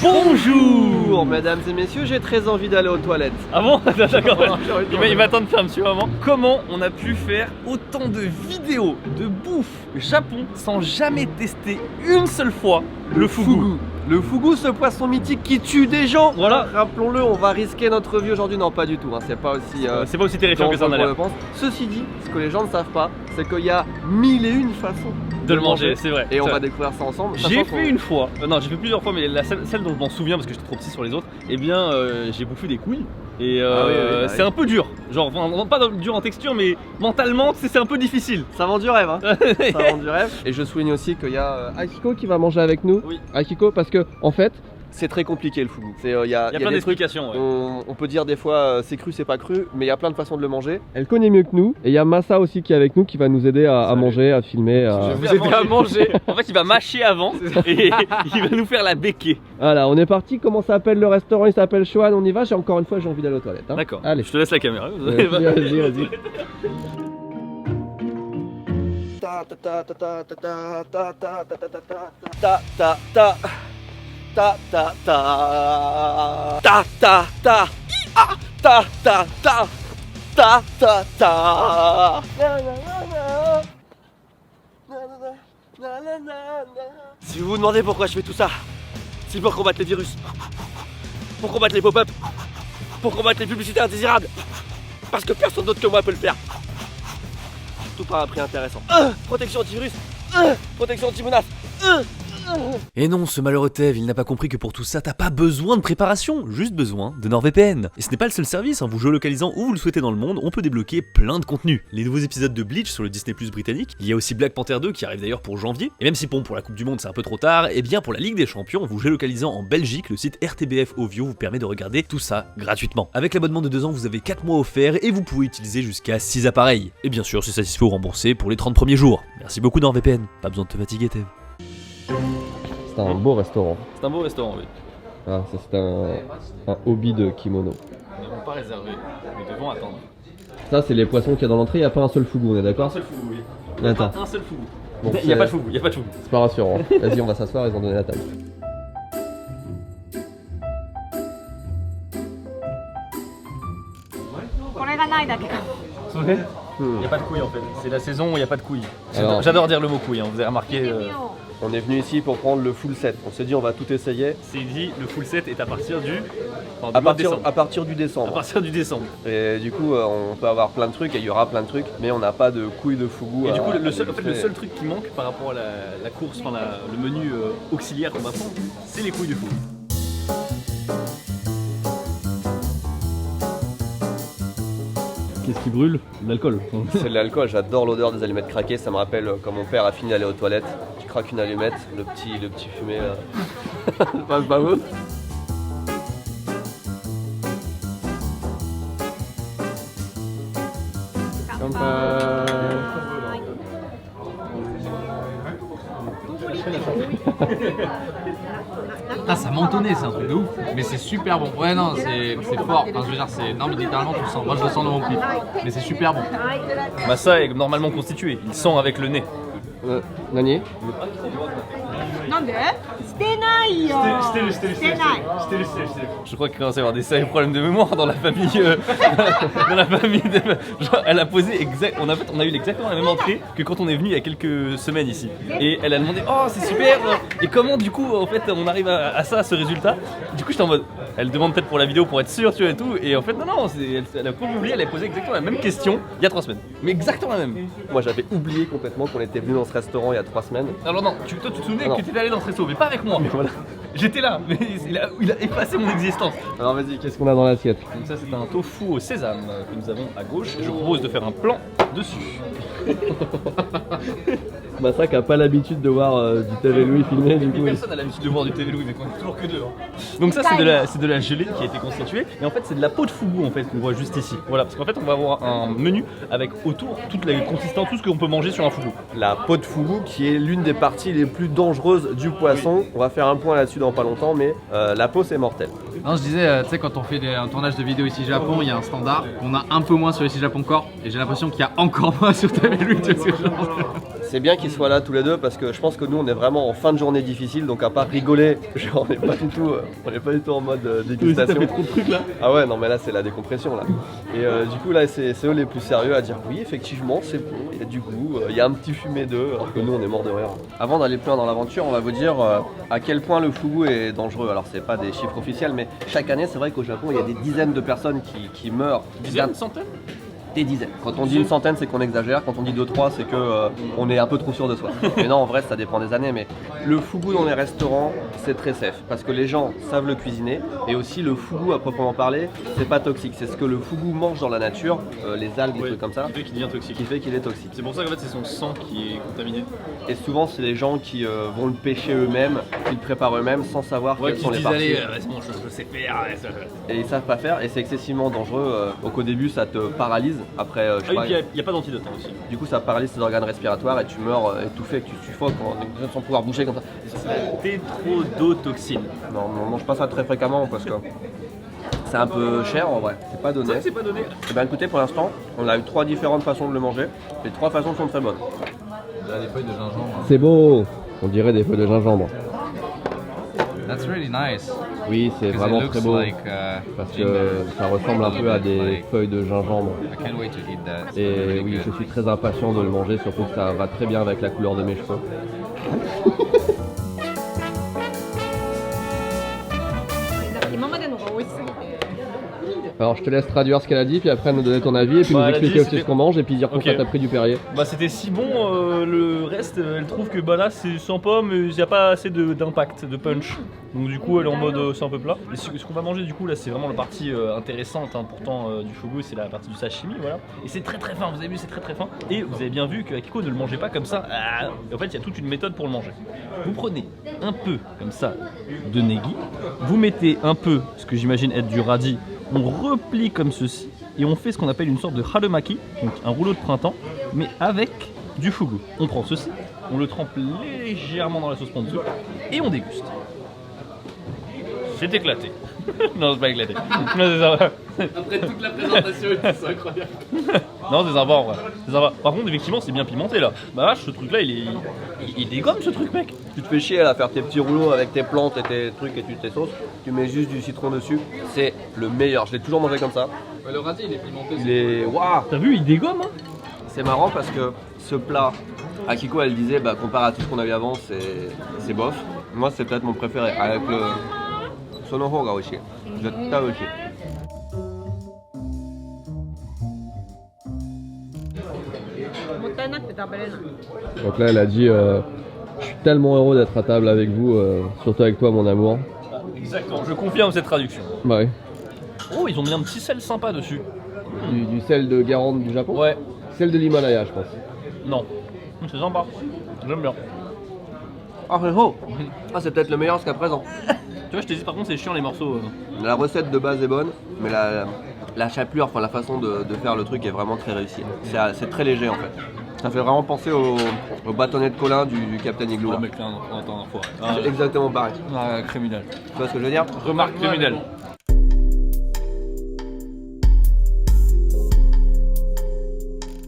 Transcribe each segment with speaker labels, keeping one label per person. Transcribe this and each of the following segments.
Speaker 1: Bonjour
Speaker 2: mesdames et messieurs, j'ai très envie d'aller aux toilettes.
Speaker 1: Ah bon? D'accord, il m'attend de faire un petit moment. Comment on a pu faire autant de vidéos de bouffe Japon sans jamais tester une seule fois le fugu?
Speaker 2: Le fugu, ce poisson mythique qui tue des gens.
Speaker 1: Voilà.
Speaker 2: Rappelons-le, on va risquer notre vie aujourd'hui. Non, pas du tout, hein. C'est pas aussi
Speaker 1: terrifiant que ça en a l'air.
Speaker 2: Ceci dit, ce que les gens ne savent pas, c'est qu'il y a 1001 façons
Speaker 1: de le manger, c'est vrai.
Speaker 2: Et on va découvrir ça ensemble.
Speaker 1: J'ai fait une fois, non j'ai fait plusieurs fois, mais celle dont je m'en souviens parce que j'étais trop petit sur les autres, eh bien j'ai bouffé des couilles. Et c'est un peu dur, genre pas dur en texture mais mentalement c'est un peu difficile.
Speaker 2: Ça vend du rêve hein. Ça vend du rêve. Et je souligne aussi qu'il y a Akiko qui va manger avec nous.
Speaker 1: Oui.
Speaker 2: Akiko parce que en fait c'est très compliqué le fugu. Il y a
Speaker 1: plein d'explications. Ouais.
Speaker 2: On peut dire des fois c'est cru, c'est pas cru, mais il y a plein de façons de le manger. Elle connaît mieux que nous. Et il y a Massa aussi qui est avec nous qui va nous aider à manger, à filmer.
Speaker 1: Je vais vous aider à manger. En fait, il va mâcher avant et il va nous faire la béquée.
Speaker 2: Voilà, on est parti. Comment s'appelle le restaurant? Il s'appelle Shoan. On y va. Encore une fois, j'ai envie d'aller aux toilettes. Hein.
Speaker 1: D'accord.
Speaker 2: Allez,
Speaker 1: je te laisse la caméra.
Speaker 2: Vas-y. Ta ta ta ta ta ta ah ta ta ta ta ta ta. Si vous vous demandez pourquoi je fais tout ça, c'est pour combattre les virus, pour combattre les pop-up, pour combattre les publicités indésirables, parce que personne d'autre que moi peut le faire. Tout par un prix intéressant. Protection antivirus, protection anti-menace.
Speaker 3: Et non, ce malheureux Tev, il n'a pas compris que pour tout ça, t'as pas besoin de préparation, juste besoin de NordVPN. Et ce n'est pas le seul service, hein, vous géolocalisant où vous le souhaitez dans le monde, on peut débloquer plein de contenus. Les nouveaux épisodes de Bleach sur le Disney Plus britannique, il y a aussi Black Panther 2 qui arrive d'ailleurs pour janvier, et même si bon, pour la Coupe du Monde c'est un peu trop tard, et bien pour la Ligue des Champions, vous géolocalisant en Belgique, le site RTBF Ovio vous permet de regarder tout ça gratuitement. Avec l'abonnement de 2 ans, vous avez 4 mois offerts et vous pouvez utiliser jusqu'à 6 appareils. Et bien sûr, c'est satisfait ou remboursé pour les 30 premiers jours. Merci beaucoup NordVPN, pas besoin de te fatiguer Tev.
Speaker 2: C'est un beau restaurant.
Speaker 1: C'est un beau restaurant, oui.
Speaker 2: Ah, ça c'est un hobby de kimono.
Speaker 1: Nous n'avons pas réservé, nous devons attendre.
Speaker 2: Ça c'est les poissons qu'il y a dans l'entrée, il n'y a pas un seul fugu, on est d'accord?
Speaker 1: Un seul fugu, oui.
Speaker 2: Attends.
Speaker 1: Un seul fugu.
Speaker 2: Bon,
Speaker 1: il n'y a pas de fugu, il n'y a pas de fugu.
Speaker 2: C'est pas rassurant. Vas-y, on va s'asseoir, ils ont donné la table.
Speaker 1: Il n'y a pas de couilles en fait, c'est la saison où il n'y a pas de couilles.
Speaker 2: Alors,
Speaker 1: j'adore dire le mot couille, hein. Vous avez remarqué.
Speaker 2: On est venu ici pour prendre le full set. On s'est dit on va tout essayer.
Speaker 1: C'est dit, le full set est à partir du.
Speaker 2: À partir du décembre.
Speaker 1: À partir du décembre.
Speaker 2: Et du coup, on peut avoir plein de trucs et il y aura plein de trucs, mais on n'a pas de couilles de fugu.
Speaker 1: Et du coup, le seul truc qui manque par rapport à la course, enfin le menu auxiliaire qu'on va prendre, c'est les couilles de fugu. Qu'est-ce qui brûle? L'alcool.
Speaker 2: C'est de l'alcool, j'adore l'odeur des allumettes craquées, ça me rappelle quand mon père a fini d'aller aux toilettes. Tu craques une allumette, le petit fumé là. Passe pas vous?
Speaker 4: Ah, ça mentonnait, c'est un truc de ouf, mais c'est super bon. Ouais, non, c'est fort. Enfin, je veux dire, c'est. Non, mais littéralement, tu le sens. Moi, je le sens dans mon pif, mais c'est super bon.
Speaker 1: Massa est normalement constitué, il sent avec le nez.
Speaker 2: Nani?
Speaker 5: なんでしてないよしてない
Speaker 1: Je crois qu'il commence à y avoir des sérieux problèmes de mémoire dans la famille. Dans la famille de... Genre, elle a posé on a eu exactement la même entrée que quand on est venu il y a quelques semaines ici. Et elle a demandé oh c'est super. Et comment du coup en fait on arrive à ce résultat. Du coup j'étais en mode elle demande peut-être pour la vidéo pour être sûre tu vois et tout. Et en fait non elle a pas oublié, elle a posé exactement la même question il y a 3 semaines. Mais exactement la même.
Speaker 2: Moi j'avais oublié complètement qu'on était venu dans ce restaurant il y a 3 semaines.
Speaker 1: Alors non, toi tu te souvenais que tu étais allé dans ce resto mais pas avec moi.
Speaker 2: Voilà.
Speaker 1: J'étais là, mais il a effacé mon existence.
Speaker 2: Alors vas-y, qu'est-ce qu'on a dans l'assiette?
Speaker 1: Donc ça c'est un tofu au sésame que nous avons à gauche. Je propose de faire un plan dessus.
Speaker 2: Massa qui a pas l'habitude de voir du TV Louis filmer du coup.
Speaker 1: Personne n'a l'habitude de voir du TV Louis mais on est toujours que deux. Hein. Donc ça c'est de la gelée qui a été constituée et en fait c'est de la peau de fugu en fait qu'on voit juste ici. Voilà parce qu'en fait on va avoir un menu avec autour toutes les consistances, tout ce qu'on peut manger sur un fugu.
Speaker 2: La peau de fugu qui est l'une des parties les plus dangereuses du poisson. On va faire un point là-dessus dans pas longtemps mais la peau c'est mortel.
Speaker 4: Non, je disais, tu sais, quand on fait un tournage de vidéo ici Japon, il y a un standard qu'on a un peu moins sur ici Japon Corp et j'ai l'impression qu'il y a encore moins sur TV Lui, tu vois ce que je veux dire.
Speaker 2: C'est bien qu'ils soient là tous les deux parce que je pense que nous on est vraiment en fin de journée difficile, donc à part rigoler, genre, on n'est pas du tout en mode dégustation.
Speaker 1: T'as fait trop de trucs là.
Speaker 2: Ah ouais, non mais là c'est la décompression là. Et du coup là c'est eux les plus sérieux à dire oui effectivement c'est bon, il y a du goût, il y a un petit fumé d'œuf, alors que nous on est mort de rire. Avant d'aller plus loin dans l'aventure, on va vous dire à quel point le fugu est dangereux. Alors c'est pas des chiffres officiels, mais chaque année c'est vrai qu'au Japon il y a des dizaines de personnes qui meurent.
Speaker 1: Dizaines, centaines.
Speaker 2: Des dizaines. Quand on dit une centaine, c'est qu'on exagère. Quand on dit 2-3, c'est que on est un peu trop sûr de soi. Mais non, en vrai, ça dépend des années. Mais le fugu dans les restaurants, c'est très safe parce que les gens savent le cuisiner. Et aussi, le fugu à proprement parler, c'est pas toxique. C'est ce que le fugu mange dans la nature, les algues, des trucs comme ça,
Speaker 1: Qui fait qu'il devient toxique.
Speaker 2: qui fait qu'il est toxique.
Speaker 1: C'est pour ça qu'en fait c'est son sang qui est contaminé.
Speaker 2: Et souvent, c'est les gens qui vont le pêcher eux-mêmes, qui le préparent eux-mêmes, sans savoir
Speaker 1: Ouais,
Speaker 2: quelles
Speaker 1: qui
Speaker 2: sont
Speaker 1: se
Speaker 2: les
Speaker 1: disent
Speaker 2: parties.
Speaker 1: allez, c'est bon, je sais faire.
Speaker 2: Et ils savent pas faire. Et c'est excessivement dangereux. Donc au début, ça te paralyse. Après, je sais pas,
Speaker 1: il n'y a pas d'antidote hein, aussi.
Speaker 2: du coup, ça paralyse tes organes respiratoires et tu meurs étouffé, que tu suffoques sans pouvoir bouger comme ça.
Speaker 1: Tétrodotoxine.
Speaker 2: Non, on mange pas ça très fréquemment parce que c'est un peu cher en vrai, c'est pas donné.
Speaker 1: C'est pas donné.
Speaker 2: Et ben écoutez, pour l'instant, on a eu 3 différentes façons de le manger. Les 3 façons sont très bonnes.
Speaker 4: Il y a des feuilles de gingembre.
Speaker 2: C'est beau, on dirait des feuilles de gingembre.
Speaker 4: That's really nice.
Speaker 2: Oui, c'est
Speaker 4: 'Cause
Speaker 2: vraiment
Speaker 4: it looks
Speaker 2: très beau
Speaker 4: like,
Speaker 2: parce
Speaker 4: ginger.
Speaker 2: que ça ressemble un peu à des
Speaker 4: Like-
Speaker 2: feuilles de gingembre.
Speaker 4: I can't wait to eat that. It's
Speaker 2: Et
Speaker 4: really
Speaker 2: oui,
Speaker 4: good.
Speaker 2: je suis très impatient de le manger, surtout que ça va très bien avec la couleur de mes cheveux. Alors je te laisse traduire ce qu'elle a dit, puis après nous donner ton avis, et puis
Speaker 1: Bah,
Speaker 2: nous
Speaker 1: elle a
Speaker 2: expliquer
Speaker 1: dit,
Speaker 2: aussi
Speaker 1: c'était-
Speaker 2: ce qu'on mange, et puis dire
Speaker 1: Ok.
Speaker 2: pourquoi t'as pris du Perrier.
Speaker 1: Bah c'était si bon, le reste, elle trouve que bah là c'est sympa mais il n'y a pas assez d'impact, de punch. Donc du coup elle est en mode c'est un peu plat. Et ce qu'on va manger du coup là c'est vraiment la partie intéressante pourtant du fugu, c'est la partie du sashimi voilà. Et c'est très très fin, vous avez vu c'est très très fin. Et vous avez bien vu que Akiko ne le mangeait pas comme ça. Ah, en fait il y a toute une méthode pour le manger. Vous prenez un peu comme ça de negi, vous mettez un peu, ce que j'imagine être du radis, on replie comme ceci et on fait ce qu'on appelle une sorte de harumaki, donc un rouleau de printemps, mais avec du fugu. On prend ceci, on le trempe légèrement dans la sauce ponzu et on déguste. C'est éclaté. Non, c'est pas éclaté. Non, c'est ça.
Speaker 4: Après toute la présentation, c'est incroyable.
Speaker 1: Non, c'est sympa en vrai. C'est sympa. Par contre, effectivement, c'est bien pimenté là. Bah, vache, ce truc là, il dégomme ce truc, mec.
Speaker 2: Tu te fais chier à faire tes petits rouleaux avec tes plantes et tes trucs et tes sauces, tu mets juste du citron dessus, c'est le meilleur. Je l'ai toujours mangé comme ça.
Speaker 4: Ouais, le radis, il est pimenté.
Speaker 2: Il est... Waouh.
Speaker 1: T'as vu, il dégomme, hein.
Speaker 2: C'est marrant parce que ce plat, Akiko elle disait, bah, comparé à tout ce qu'on avait avant, c'est bof. Moi c'est peut-être mon préféré, avec le Sonoho ga oishi. Zettai oishi. Donc là elle a dit, je suis tellement heureux d'être à table avec vous, surtout avec toi mon amour.
Speaker 1: Exactement, je confirme cette traduction.
Speaker 2: Bah oui.
Speaker 1: Oh, ils ont mis un petit sel sympa dessus.
Speaker 2: Du sel de Guérande du Japon.
Speaker 1: Ouais,
Speaker 2: Sel de l'Himalaya je pense.
Speaker 1: non. C'est sympa. J'aime bien.
Speaker 2: Ah c'est peut-être le meilleur jusqu'à présent.
Speaker 1: Tu vois, je t'ai dit, par contre, c'est chiant les morceaux.
Speaker 2: La recette de base est bonne, mais la chapelure, enfin la façon de faire le truc est vraiment très réussie. C'est très léger en fait. Ça fait vraiment penser au bâtonnet de Colin du Captain Igloo.
Speaker 1: Ah, mec, là, attends, enfoiré. Ah,
Speaker 2: C'est exactement pareil.
Speaker 1: criminel.
Speaker 2: Tu vois ce que je veux dire?
Speaker 1: Remarque criminelle.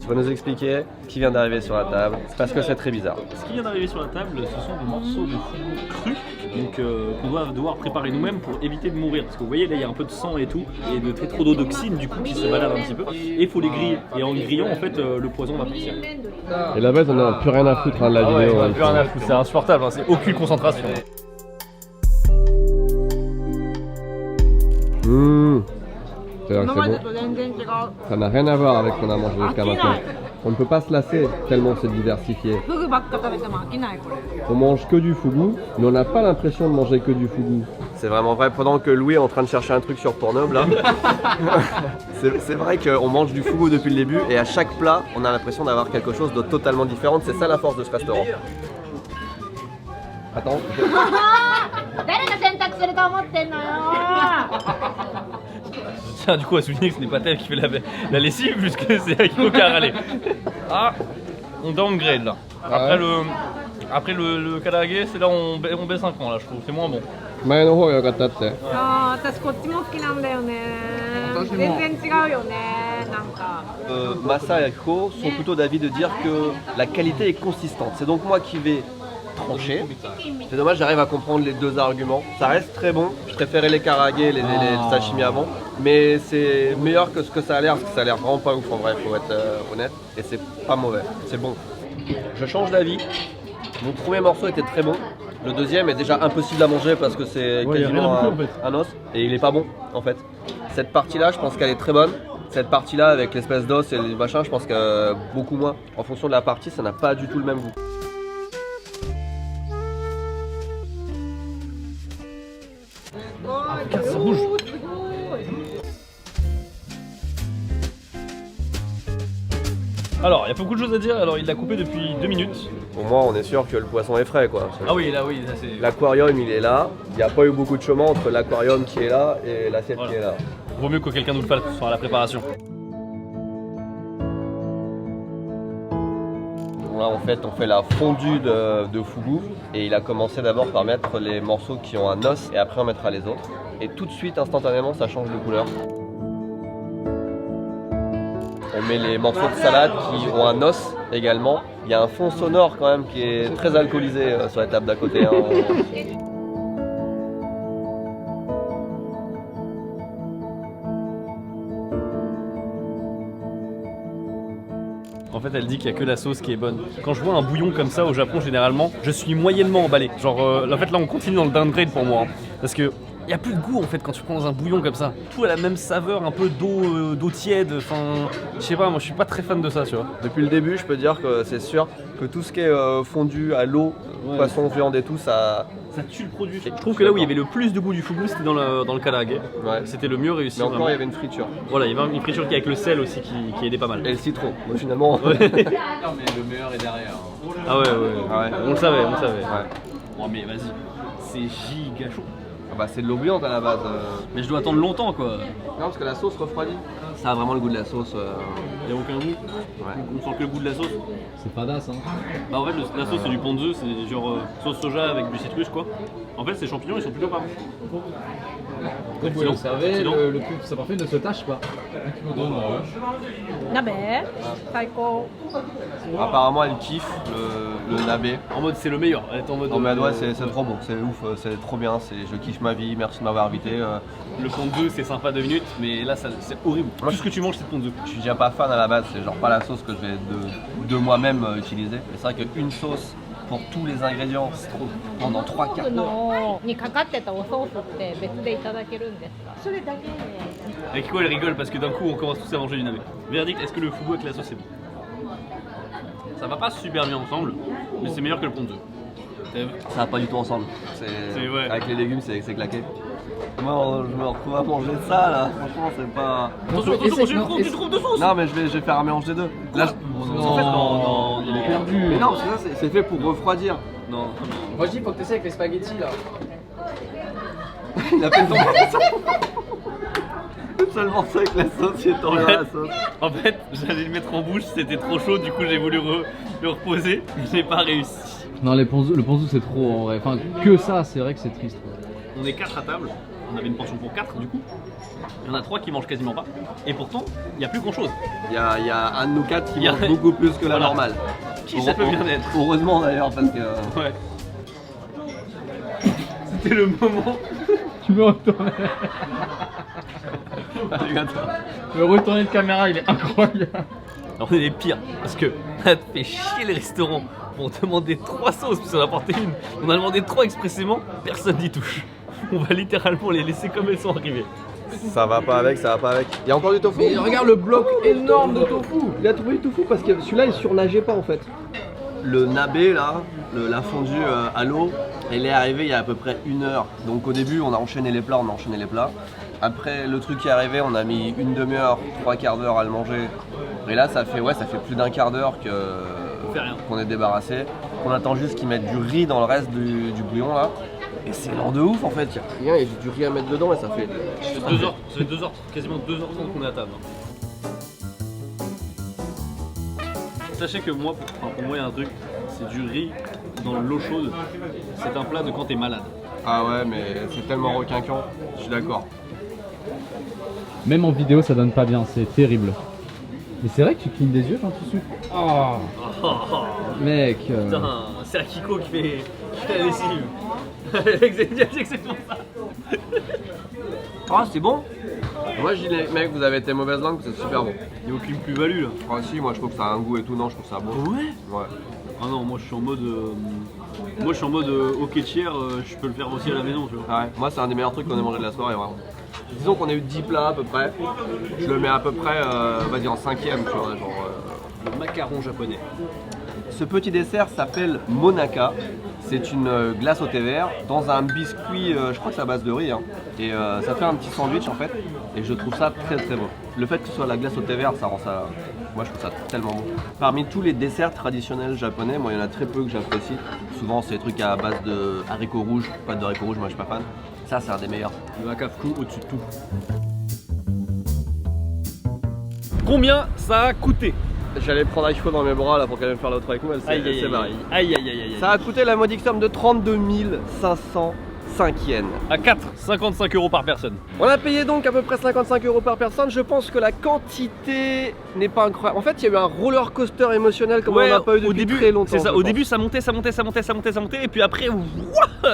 Speaker 2: Tu vas nous expliquer ce qui vient d'arriver sur la table, parce que c'est très bizarre.
Speaker 1: Ce qui vient d'arriver sur la table, ce sont des morceaux de fugu crus, donc qu'on doit devoir préparer nous-mêmes pour éviter de mourir. Parce que vous voyez là, il y a un peu de sang et tout, et de tétrodotoxine du coup qui se balade un petit peu. Et il faut les griller. Et en grillant, en fait, le poison va partir.
Speaker 2: Et la base, on a plus rien à foutre de la vidéo.
Speaker 1: plus rien à foutre, c'est insupportable, hein, c'est aucune concentration.
Speaker 2: C'est-à-dire que c'est bon. Ça n'a rien à voir avec ce qu'on a mangé jusqu'à maintenant. On ne peut pas se lasser tellement c'est diversifié. On mange que du fugu, mais on n'a pas l'impression de manger que du fugu. C'est vraiment vrai, pendant que Louis est en train de chercher un truc sur Pornhub là, c'est vrai qu'on mange du fugu depuis le début et à chaque plat, on a l'impression d'avoir quelque chose de totalement différent. C'est ça la force de ce restaurant. Attends.
Speaker 5: 誰が選択すると思ってんのよ
Speaker 1: Je tiens du coup à souligner que ce n'est pas elle qui fait la lessive, puisque c'est Akiko qui a râlé. Ah, on downgrade là. Après le karage, c'est là où on baisse un cran là, je trouve, c'est moins bon.
Speaker 2: 前の方が良かったって。
Speaker 5: あー私こっちも好きなんだよね全然違うよねなんか
Speaker 2: Massa et Ko sont plutôt d'avis de dire que la qualité est consistante. C'est donc moi qui vais trancher. C'est dommage, j'arrive à comprendre les deux arguments. Ça reste très bon. Je préférais les karaage, les sashimi avant. Mais c'est meilleur que ce que ça a l'air, parce que ça a l'air vraiment pas ouf en vrai, faut être honnête. Et c'est pas mauvais, c'est bon. Je change d'avis. Mon premier morceau était très bon. Le deuxième est déjà impossible à manger parce que c'est quasiment un os. Et il est pas bon en fait. Cette partie-là, je pense qu'elle est très bonne. Cette partie-là, avec l'espèce d'os et les machins, je pense que beaucoup moins. En fonction de la partie, ça n'a pas du tout le même goût.
Speaker 1: Ça bouge. Alors, il y a beaucoup de choses à dire. Alors, il l'a coupé depuis 2 minutes.
Speaker 2: Au moins, on est sûr que le poisson est frais quoi.
Speaker 1: Ah oui, là, oui, ça c'est.
Speaker 2: L'aquarium, il est là. Il n'y a pas eu beaucoup de chemin entre l'aquarium qui est là et l'assiette qui est là.
Speaker 1: Vaut mieux que quelqu'un nous le fasse sur la préparation.
Speaker 2: Là, en fait, on fait la fondue de fugu et il a commencé d'abord par mettre les morceaux qui ont un os et après on mettra les autres. Et tout de suite, instantanément, ça change de couleur. On met les morceaux de salade qui ont un os également. Il y a un fond sonore quand même qui est très alcoolisé sur la table d'à côté. Hein.
Speaker 1: En fait, elle dit qu'il n'y a que la sauce qui est bonne. Quand je vois un bouillon comme ça au Japon, généralement, je suis moyennement emballé. Genre, en fait, là, on continue dans le downgrade pour moi. Hein. Parce que il n'y a plus de goût en fait quand tu prends dans un bouillon comme ça. Tout a la même saveur, un peu d'eau tiède. Enfin, je sais pas, moi je suis pas très fan de ça, tu vois.
Speaker 2: Depuis le début, je peux dire que c'est sûr que tout ce qui est fondu à l'eau, poisson, viande et tout, ça
Speaker 1: tue le produit. Je trouve que là où il y avait le plus de goût du fugu, c'était dans le karaage.
Speaker 2: Ouais.
Speaker 1: C'était le mieux réussi.
Speaker 2: Mais encore,
Speaker 1: vraiment.
Speaker 2: il y avait une friture.
Speaker 1: Voilà, il y avait une friture qui avec le sel aussi qui aidait pas mal.
Speaker 2: Et le citron, donc, finalement.
Speaker 1: Ouais.
Speaker 4: Non, mais le meilleur est derrière.
Speaker 1: Ah ouais.
Speaker 2: Ouais.
Speaker 1: On le savait.
Speaker 2: Ouais.
Speaker 1: Bon, mais vas-y, c'est giga chaud.
Speaker 2: Ah bah, c'est de l'eau bouillante à la base.
Speaker 1: Mais je dois attendre longtemps quoi.
Speaker 2: Non, parce que la sauce refroidit. Ça a vraiment le goût de la sauce.
Speaker 1: Il n'y a aucun goût.
Speaker 2: Ouais.
Speaker 1: On sent que le goût de la sauce.
Speaker 4: C'est badass, hein.
Speaker 1: Bah en fait la sauce c'est du ponzu, c'est genre sauce soja avec du citrus quoi. En fait ces champignons ils sont plutôt pas bons.
Speaker 4: Comme vous
Speaker 1: Sinon-
Speaker 4: l'observez,
Speaker 1: sinon-
Speaker 4: le cube ça parfait ne se tâche pas.
Speaker 5: 鍋最高
Speaker 2: Apparemment, elle kiffe le nabe.
Speaker 1: En mode c'est le meilleur, elle est en mode.
Speaker 2: En mode, ouais, c'est trop bon, c'est ouf, c'est trop bien, je kiffe ma vie, merci de m'avoir invité.
Speaker 1: Le ponzu c'est sympa 2 minutes, mais là c'est horrible.
Speaker 2: Moi,
Speaker 1: Tout ce que tu manges c'est ponzu.
Speaker 2: Je suis déjà pas fan à la base, c'est genre pas la sauce que je vais de moi-même utiliser. Et c'est vrai qu'une sauce pour tous les ingrédients, c'est trop. Pendant 3 quarts d'heure.
Speaker 5: のにかかってたおソースって別でいただけるんですかそれだけ
Speaker 1: Avec quoi elle rigole parce que d'un coup on commence tous à manger du nabe. Verdict, est-ce que le fugu avec la sauce c'est bon? Ça va pas super bien ensemble, mais c'est meilleur que le ponzu.
Speaker 2: Ça va pas du tout ensemble.
Speaker 1: ouais.
Speaker 2: Avec les légumes, c'est claqué. Moi, je me retrouve à manger de ça là, franchement, c'est pas.
Speaker 1: Attention, tu trouves de sauce.
Speaker 2: Non, mais je vais faire un mélange des deux. Là,
Speaker 1: En fait, non,
Speaker 4: il est perdu.
Speaker 2: Mais non, parce que ça, c'est fait pour refroidir.
Speaker 1: Non.
Speaker 4: Moi je dis faut que tu essaies avec les spaghettis là.
Speaker 2: Il a fait le seulement ça avec la sauce, il est tombé dans la sauce.
Speaker 1: En fait, j'allais le mettre en bouche, c'était trop chaud, du coup j'ai voulu le reposer, mais j'ai pas réussi.
Speaker 4: Non, le ponzu c'est trop en vrai. Enfin, que ça, c'est vrai que c'est triste.
Speaker 1: On est 4 à table, on avait une portion pour 4 du coup. Il y en a 3 qui mangent quasiment pas, et pourtant, il n'y a plus grand chose.
Speaker 2: Il y a un de nous 4 qui
Speaker 1: Il y a-
Speaker 2: mange beaucoup plus que la
Speaker 1: Voilà.
Speaker 2: normale.
Speaker 1: Qui ça peut bien être.
Speaker 2: Heureusement d'ailleurs, parce que.
Speaker 1: Ouais. C'était le moment.
Speaker 4: Tu veux retourner Le retourner de caméra, il est incroyable.
Speaker 1: Alors, on est les pires, parce que ça te fait chier les restaurants pour demander 3 sauces, puis on a apporté une. On a demandé 3 expressément, personne n'y touche. On va littéralement les laisser comme elles sont arrivées.
Speaker 2: Ça va pas avec, ça va pas avec. Il y a encore du tofu.
Speaker 4: Mais regarde le bloc énorme de tofu.
Speaker 2: Il a trouvé du tofu parce que celui-là il surnageait pas en fait. Le nabe là, la fondue à l'eau, elle est arrivée il y a à peu près 1 heure. Donc au début on a enchaîné les plats, Après le truc qui est arrivé, on a mis une demi-heure, 3 quarts d'heure à le manger. Et là ça fait plus d'un quart d'heure
Speaker 1: On fait rien.
Speaker 2: qu'on est débarrassé. On attend juste qu'ils mettent du riz dans le reste du bouillon là. Et c'est lent de ouf en fait, il y a rien, il y a du riz à mettre dedans et ça fait.
Speaker 1: Ça fait 2 heures, quasiment 2h30 qu'on est à table. Sachez que moi, pour moi il y a un truc, c'est du riz dans l'eau chaude. C'est un plat de quand t'es malade.
Speaker 2: Ah ouais mais c'est tellement requinquant, je suis d'accord.
Speaker 4: Même en vidéo, ça donne pas bien, c'est terrible. Mais c'est vrai que tu clignes des yeux quand tu souffles. Oh, mec.
Speaker 1: Putain, c'est Akiko qui fait la lessive. Exactement ça.
Speaker 2: Ah, c'est bon. Moi je dis les mecs, vous avez été mauvaise langue, c'est super bon.
Speaker 1: Il n'y a aucune plus-value là.
Speaker 2: Ah si, moi je trouve que ça a un goût et tout, non je trouve ça bon.
Speaker 1: Ouais.
Speaker 2: Ouais.
Speaker 1: Ah non, moi je suis en mode. Hockey tiers, je peux le faire aussi à la maison, tu vois.
Speaker 2: Ouais, moi c'est un des meilleurs trucs qu'on ait mangé de la soirée vraiment. Disons qu'on a eu 10 plats à peu près. Je le mets à peu près, vas-y en 5ème, tu vois, genre.
Speaker 1: Le macaron japonais.
Speaker 2: Ce petit dessert s'appelle Monaka. C'est une glace au thé vert dans un biscuit, je crois que c'est à base de riz. Hein. Et ça fait un petit sandwich en fait. Et je trouve ça très très bon. Le fait que ce soit la glace au thé vert, ça rend ça. Moi je trouve ça tellement bon. Parmi tous les desserts traditionnels japonais, moi il y en a très peu que j'apprécie. Souvent c'est des trucs à base de haricots rouges. Pas de haricots rouges, moi je suis pas fan. Ça c'est un des meilleurs.
Speaker 1: Le Makafuku au-dessus de tout. Combien ça a coûté?
Speaker 2: J'allais prendre Aiko dans mes bras là pour qu'elle vienne faire l'autre avec moi, elle s'est barrée.
Speaker 1: Aïe aïe aïe aïe.
Speaker 2: Ça a coûté la modique somme de 32 505 yens.
Speaker 1: À 4, 55 € par personne.
Speaker 2: On a payé donc à peu près 55 € par personne. Je pense que la quantité n'est pas incroyable. En fait, il y a eu un roller coaster émotionnel comme on n'a pas eu depuis très longtemps.
Speaker 1: C'est ça,
Speaker 2: je
Speaker 1: au
Speaker 2: pense.
Speaker 1: début ça montait, et puis après,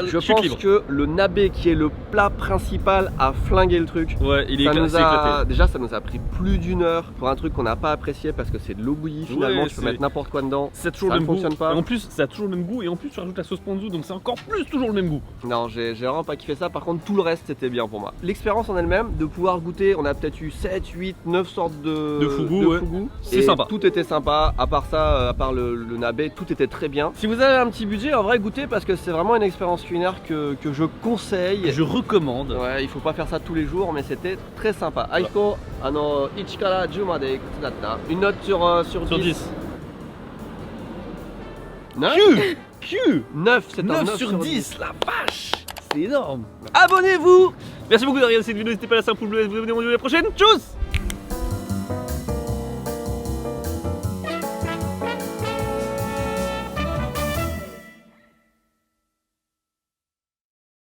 Speaker 2: Je pense que le nabe qui est le plat principal a flingué le truc.
Speaker 1: Ouais, il est
Speaker 2: Ça
Speaker 1: éclaté.
Speaker 2: déjà, ça nous a pris plus d'1 heure pour un truc qu'on n'a pas apprécié parce que c'est de l'eau bouillie finalement.
Speaker 1: Ouais,
Speaker 2: tu peux
Speaker 1: c'est-
Speaker 2: mettre n'importe quoi dedans.
Speaker 1: Ça a toujours
Speaker 2: Ça
Speaker 1: le même
Speaker 2: fonctionne
Speaker 1: goût.
Speaker 2: pas.
Speaker 1: Et en plus, ça a toujours le même goût, et en plus tu rajoutes la sauce ponzu, donc c'est encore plus toujours le même goût.
Speaker 2: Non, j'ai vraiment pas kiffé ça. Par contre, tout le reste c'était bien pour moi. L'expérience en elle-même, de pouvoir goûter, on a peut-être eu 7, 8, 9 sortes de
Speaker 1: fugu, ouais. C'est
Speaker 2: Et
Speaker 1: sympa.
Speaker 2: Tout était sympa. À part ça, à part le nabe, tout était très bien. Si vous avez un petit budget, en vrai, goûtez parce que c'est vraiment une expérience culinaire que je conseille.
Speaker 1: Je recommande.
Speaker 2: Ouais, il faut pas faire ça tous les jours, mais c'était très sympa. Aiko, ichikara 10 made kutsudatta. Une note sur 10. 9
Speaker 1: Q
Speaker 2: 9, c'est un
Speaker 1: 9 sur 10, la vache. C'est énorme.
Speaker 2: Abonnez-vous.
Speaker 1: Merci beaucoup d'avoir regardé cette vidéo, n'hésitez pas à laisser un pouce bleu et à vous abonner à la prochaine. Tchuss.